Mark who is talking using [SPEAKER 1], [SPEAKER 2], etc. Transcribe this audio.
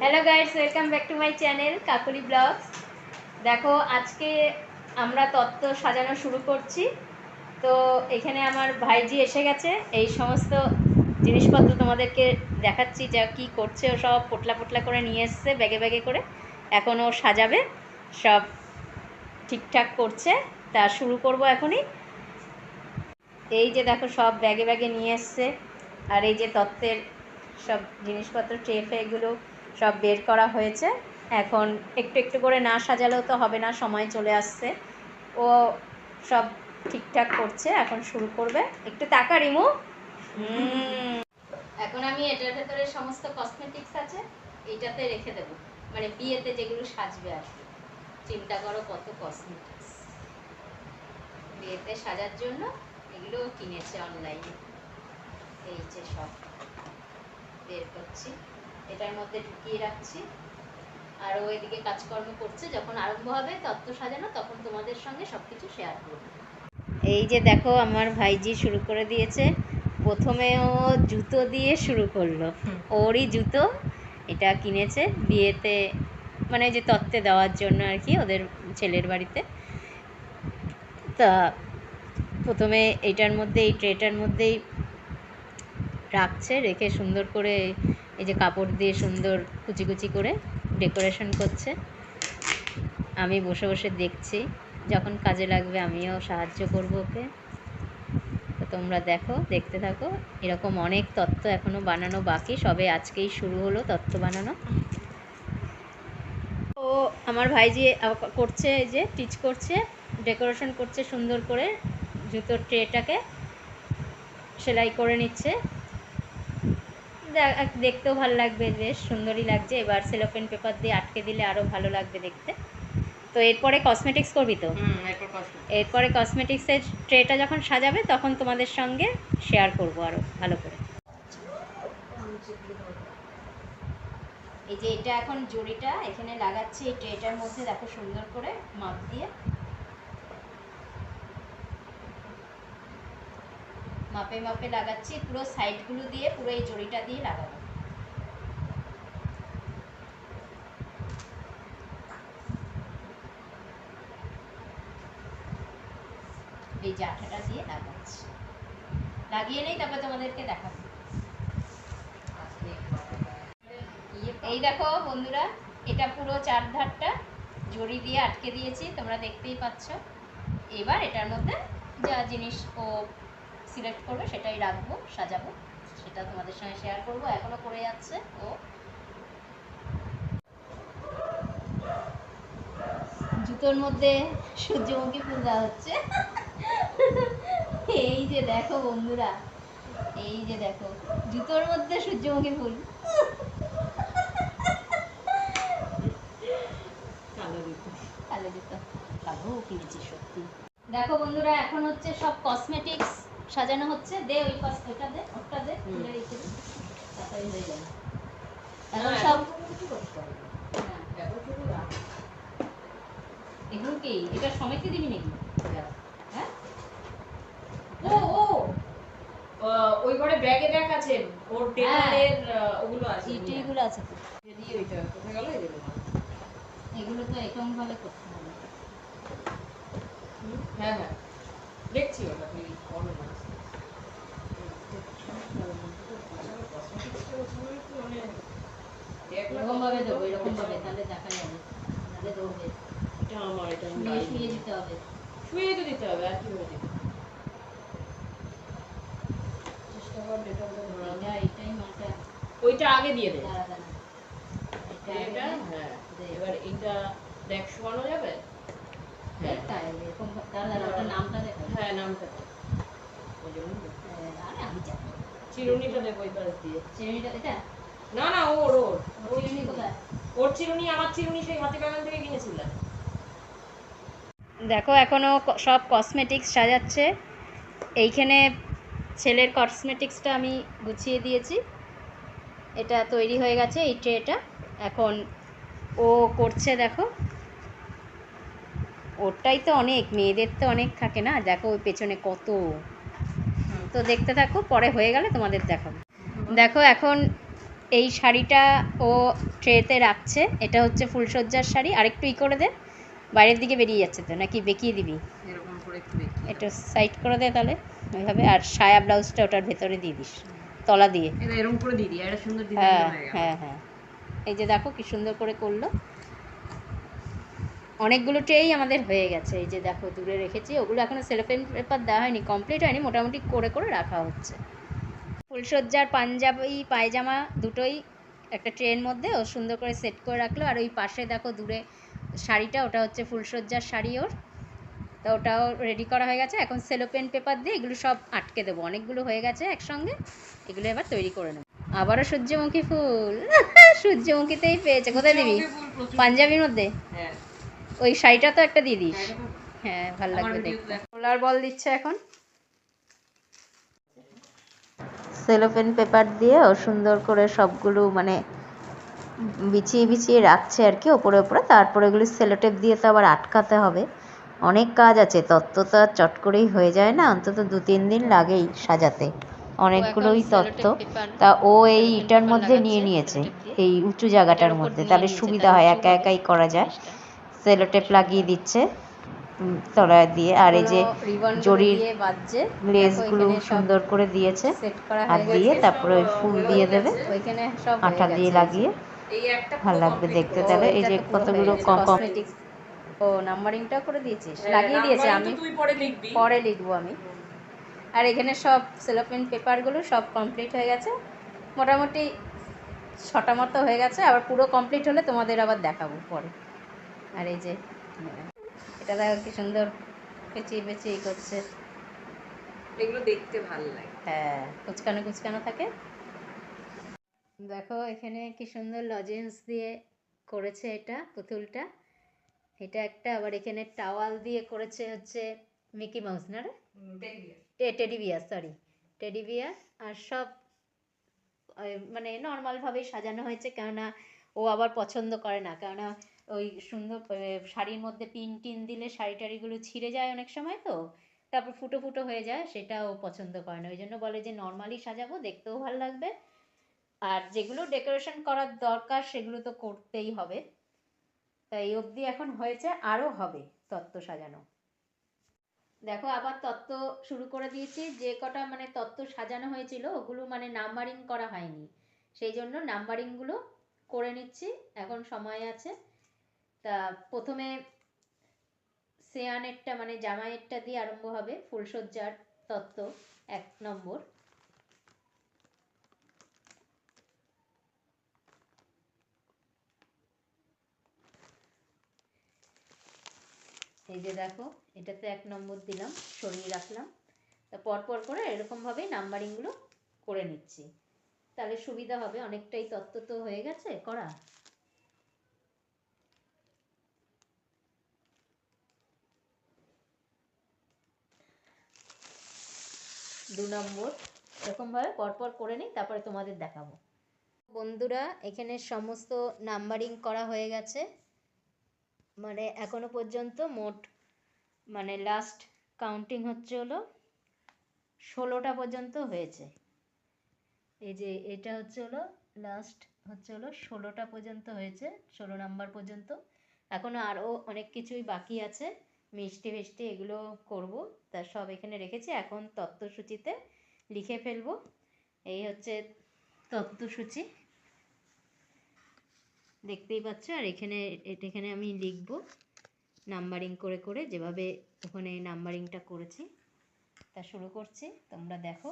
[SPEAKER 1] Hello guys, welcome back to my channel Kakuli vlogs. দেখো, আজকে আমরা তত্ত্ব সাজানো শুরু করছি। তো এখানে আমার ভাইজি এসে গেছে। এই সমস্ত জিনিসপত্র তোমাদেরকে দেখাচ্ছি, যা কি করছে। ও সব পোটলা পোটলা করে নিয়ে এসছে ব্যাগে ব্যাগে করে। এখন ও সাজাবে, সব ঠিকঠাক করছে। তা শুরু করব এখনই। এই যে দেখো, সব ব্যাগে ব্যাগে নিয়ে এসছে। আর এই যে তত্ত্বের সব জিনিসপত্র, ট্রে এগুলো সব বের করা হয়েছে। এখন একটু একটু করে না সাজালেও তো হবে না, সময় চলে আসছে। ও সব ঠিকঠাক করছে, এখন শুরু করবে। একটু তাকা রিমু। এখন আমি এটার ভেতরে সমস্ত কসমেটিক্স আছে, এইটাতে রেখে দেবো, মানে বিয়েতে যেগুলো সাজবে আর কি। চিন্তা করো কত কসমেটিক্স বিয়েতে সাজার জন্য এগুলো কিনেছে অনলাইনে। এই যে সব বের করছি, এটার মধ্যে ঢুকিয়ে রাখছি। আর ও এদিকে কাজকর্ম করছে। যখন আরম্ভ হবে তত্ত্ব সাজানো, তখন তোমাদের সঙ্গে সব কিছু শেয়ার করব। এই যে দেখো, আমার ভাইজি শুরু করে দিয়েছে। প্রথমে ও জুতো দিয়ে শুরু করলো। ওরই জুতো, এটা কিনেছে বিয়েতে, মানে যে তত্ত্বে দেওয়ার জন্য আর কি, ওদের ছেলের বাড়িতে। তা প্রথমে এইটার মধ্যে, এই ট্রেটার মধ্যেই রাখছে, রেখে সুন্দর করে এই যে কাপড় দিয়ে সুন্দর কুচি কুচি করে ডেকোরেশন করছে। আমি বসে বসে দেখছি, যখন কাজে লাগবে আমিও সাহায্য করব ওকে। তো তোমরা দেখো, দেখতে থাকো। এরকম অনেক তত্ত্ব এখনও বানানো বাকি, সবে আজকেই শুরু হলো তত্ত্ব বানানো। ও আমার ভাইজি করছে, এই যে টিচ করছে, ডেকোরেশন করছে সুন্দর করে। জুতোর ট্রেটাকে সেলাই করে নিচ্ছে। দেখতেও ভালো লাগবে, বেশ সুন্দরই লাগছে। এবার সেলোফেন পেপার দিয়ে আটকে দিলে আরও ভালো লাগবে দেখতে। তো এরপরে কসমেটিক্স করবি তো? এরপরে কসমেটিক্সের ট্রেটা যখন সাজাবে, তখন তোমাদের সঙ্গে শেয়ার করব আরও ভালো করে। এই যে এটা এখন জড়িটা এখানে লাগাচ্ছি এই ট্রেটার মধ্যে। দেখো সুন্দর করে মাপ দিয়ে, মাপে মাপে লাগাচ্ছি। পুরো সাইডগুলো দিয়ে, পুরো এই জড়িটা দিয়ে লাগাবো। এই যে আঠাটা দিয়ে লাগাচ্ছি, লাগিয়ে নেই, তারপর তোমাদেরকে দেখাবো। এই দেখো বন্ধুরা, এটা পুরো চারধারটা জড়ি দিয়ে আটকে দিয়েছি, তোমরা দেখতেই পাচ্ছ। এবার এটার মধ্যে যা জিনিস ও সিলেক্ট করবে সেটাই রাখবো, সাজাবো, সেটা তোমাদের সঙ্গে শেয়ার করবো। এখনো করে যাচ্ছে ও। জুতোর মধ্যে সূর্যমুখী ফুল দেওয়া হচ্ছে। এই যে দেখো বন্ধুরা, এই যে দেখো, জুতোর মধ্যে সূর্যমুখী ফুল। কালো জুতো, কালো কিনেছি সত্যি। দেখো বন্ধুরা, এখন হচ্ছে সব কসমেটিক্স সাজানো হচ্ছে। দে ওই ওটা দে, ওটা দে, খুলে রেখে দে, তাড়াতাড়ি হয়ে যাবে। এখন সব এগুলো কি, এটা সমেতে দিবি নাকি? হ্যাঁ,
[SPEAKER 2] ও ও ওই ঘরে ব্যাগে ব্যাগ আছে, ওর টেবিলের ওগুলো আছে,
[SPEAKER 1] এইগুলো আছে তো।
[SPEAKER 2] যদি ওইটা কোথায় গেল এই দেখো।
[SPEAKER 1] এগুলো তো এরকম ভাবে করতে হবে।
[SPEAKER 2] হ্যাঁ হ্যাঁ, দেখছি ওটা তুই বলো না।
[SPEAKER 1] এরকম ভাবে দেবো, এরকম ভাবে, তাহলে দেখা যাবে, নাহলে দৌড়বে।
[SPEAKER 2] এটা আমার, এটা
[SPEAKER 1] শুয়ে শুয়ে দিতে হবে।
[SPEAKER 2] শুয়ে তো দিতে হবে, আর কি হয়ে যাবে। চেষ্টা কর যেটা
[SPEAKER 1] এটা এটাই মাটা,
[SPEAKER 2] ওইটা আগে দিয়ে দে।
[SPEAKER 1] দাঁড়া দাঁড়া,
[SPEAKER 2] এটা হ্যাঁ, এবার এইটা দেখ শোয়ানো যাবে।
[SPEAKER 1] হ্যাঁ তাই এরকম, দাঁড়া দাঁড়া, ওটা নামটা দেখো।
[SPEAKER 2] হ্যাঁ নামটা তো ওই জন্য
[SPEAKER 1] আরে আমি জানি।
[SPEAKER 2] চিরুনিটা দেবো ওই পাশ দিয়ে।
[SPEAKER 1] চিরুনিটা এটা?
[SPEAKER 2] না না, ওর ওর
[SPEAKER 1] চিরুনি কোথায়?
[SPEAKER 2] ওর চিরুনি, আমার চিরুনি সেই হাতি বাগান থেকে কিনেছিলাম।
[SPEAKER 1] দেখো, এখনও সব কসমেটিক্স সাজাচ্ছে। এইখানে ছেলের কসমেটিক্সটা আমি গুছিয়ে দিয়েছি, এটা তৈরি হয়ে গেছে এই ট্রেটা। এখন ও করছে, দেখো। ওরটাই তো অনেক, মেয়েদের তো অনেক থাকে না। দেখো ওই পেছনে কত। তো দেখতে থাকো, পরে হয়ে গেলে তোমাদের দেখাবো। দেখো এখন এই শাড়িটা ও ট্রেতে রাখছে, এটা হচ্ছে ফুলসজ্জার শাড়ি। আরেকটু ই করে দে, বাইরের দিকে বেরিয়ে যাচ্ছে তো, নাকি বেঁকিয়ে দিবি?
[SPEAKER 2] এরকম করে একটু বেঁকিয়ে
[SPEAKER 1] একটু সাইড করে দে তাহলে ওইভাবে। আর সায়া ব্লাউজটা ওটার ভেতরে দিয়ে দিস, তলা দিয়ে।
[SPEAKER 2] দাও। এরকম করে দিয়ে দিই, একটা সুন্দর ডিজাইন
[SPEAKER 1] হ্যাঁ
[SPEAKER 2] হয়ে গেল।
[SPEAKER 1] হ্যাঁ হ্যাঁ, এই যে দেখো কি সুন্দর করে করলো। অনেকগুলো ট্রেই আমাদের হয়ে গেছে, এই যে দেখো দূরে রেখেছি, ওগুলো এখনো সেলোফেন পেপার দেওয়া হয়নি, কমপ্লিট হয়নি, মোটামুটি করে করে রাখা হচ্ছে। ফুলসজ্জার পাঞ্জাবি পায়জামা দুটোই একটা ট্রের মধ্যে ও সুন্দর করে সেট করে রাখলো। আর ওই পাশে দেখো দূরে শাড়িটা, ওটা হচ্ছে ফুলসজ্জার শাড়ি ওর, তো ওটাও রেডি করা হয়ে গেছে। এখন সেলোপেন পেপার দিয়ে এগুলো সব আটকে দেবো, অনেকগুলো হয়ে গেছে একসঙ্গে, এগুলো এবার তৈরি করে নেবো। আবারও সূর্যমুখী ফুল সূর্যমুখীতেই পেয়েছে। কোথায় দিবি? পাঞ্জাবির মধ্যে?
[SPEAKER 2] হ্যাঁ,
[SPEAKER 1] ওই শাড়িটা তো একটা দিয়ে দিস।
[SPEAKER 2] হ্যাঁ, এটা তো
[SPEAKER 1] হ্যাঁ, ভালো
[SPEAKER 2] আমার
[SPEAKER 1] লাগবে
[SPEAKER 2] ভিডিওতে
[SPEAKER 1] দেখতে। সোলার বল দিচ্ছে এখন, সেলোফেন পেপার দিয়ে ও সুন্দর করে সবগুলো মানে বিছিয়ে বিছিয়ে রাখছে আর কি ওপরে ওপরে। তারপরে এগুলি সেলোটেপ দিয়ে তো আবার আটকাতে হবে, অনেক কাজ আছে। তত্ত্ব তো আর চট করেই হয়ে যায় না, অন্তত 2-3 দিন লাগেই সাজাতে, অনেকগুলোই তত্ত্ব। তা ও এই ইটার মধ্যে নিয়ে নিয়েছে, এই উঁচু জায়গাটার মধ্যে, তাহলে সুবিধা হয়, একা একাই করা যায়। সেলোটেপ লাগিয়ে দিচ্ছে তলা দিয়ে। আর এই যে জরির লেসগুলো সুন্দর করে দিয়েছে, হাত দিয়ে তারপরে ওই ফুল দিয়ে দেবে, আঠা দিয়ে লাগিয়ে,
[SPEAKER 2] এই একটা
[SPEAKER 1] ভালো
[SPEAKER 2] পুরো
[SPEAKER 1] লাগবে
[SPEAKER 2] কমপ্লিট
[SPEAKER 1] দেখতে।
[SPEAKER 2] করব।
[SPEAKER 1] তাহলে এই যে কতগুলো
[SPEAKER 2] কসমেটিক্স।
[SPEAKER 1] ও নাম্বারিংটাও করে দিয়েছিস,
[SPEAKER 2] হ্যাঁ,
[SPEAKER 1] লাগিয়ে দিয়েছে।
[SPEAKER 2] নাম্বারিং
[SPEAKER 1] আমি
[SPEAKER 2] তো তুই পরে লিখবি।
[SPEAKER 1] পরে লিখবো আমি। আর এখানে সব সেলোপেন পেপারগুলো সব কমপ্লিট হয়ে গেছে, মোটামুটি 6টা মতো হয়ে গেছে। আবার পুরো কমপ্লিট হলে তোমাদের আবার দেখাবো পরে। আর এই যে এটা দেখো কি সুন্দর পেঁচিয়ে পেঁচিয়ে করছে।
[SPEAKER 2] এগুলো দেখতে ভালো লাগে।
[SPEAKER 1] হ্যাঁ, কুচকানো কুচকানো থাকে। দেখো এখানে কি সুন্দর লজেন্স দিয়ে করেছে এটা পুতুলটা, এটা একটা। আবার এখানে টাওয়াল দিয়ে করেছে হচ্ছে মিকি মাউস না রে, teddy bear, sorry teddy bear. আর সব মানে নর্মালভাবেই সাজানো হয়েছে, কেননা ও আবার পছন্দ করে না, কেননা ওই সুন্দর শাড়ির মধ্যে পিন টিন দিলে শাড়ি টাড়িগুলো ছিঁড়ে যায় অনেক সময়, তো তারপর ফুটো ফুটো হয়ে যায়, সেটা ও পছন্দ করে না। ওই জন্য বলে যে নর্মালি সাজাবো, দেখতেও ভালো লাগবে, আর যেগুলো ডেকোরেশন করার দরকার সেগুলো তো করতেই হবে। তাই এই অবধি এখন হয়েছে, আরও হবে তত্ত্ব সাজানো। দেখো আবার তত্ত্ব শুরু করে দিয়েছি। যে কটা মানে তত্ত্ব সাজানো হয়েছিল ওগুলো মানে নাম্বারিং করা হয়নি, সেই জন্য নাম্বারিংগুলো করে নিচ্ছি, এখন সময় আছে। তা প্রথমে সেয়ানেরটা মানে জামাইয়েরটা দিয়ে আরম্ভ হবে, ফুলসজ্জার তত্ত্ব 1 নম্বর। এই যে দেখো, এটাতে 1 নম্বর দিলাম, সরিয়ে রাখলাম। তা পরপর করে এরকমভাবেই নাম্বারিংগুলো করে নিচ্ছি, তাহলে সুবিধা হবে। অনেকটাই তত্ত্ব তো হয়ে গেছে করা। 2 নম্বর, এরকমভাবে পরপর করে নিই, তারপরে তোমাদের দেখাবো। বন্ধুরা এখানে সমস্ত নাম্বারিং করা হয়ে গেছে, মানে এখনো পর্যন্ত মোট মানে লাস্ট কাউন্টিং হচ্ছে হলো 16টা পর্যন্ত হয়েছে। এই যে এটা হচ্ছে হলো লাস্ট, হচ্ছে হলো 16টা পর্যন্ত হয়েছে, 16 নাম্বার পর্যন্ত। এখনও আরও অনেক কিছুই বাকি আছে, মিষ্টি ফিষ্টি এগুলো করব, তা সব এখানে রেখেছি। এখন তত্ত্বসূচিতে লিখে ফেলবো। এই হচ্ছে তত্ত্বসূচি, দেখতেই পাচ্ছ। আর এখানে আমি লিখবো নাম্বারিং করে করে, যেভাবে ওখানে নাম্বারিংটা করেছি। তা শুরু করছি, তোমরা দেখো।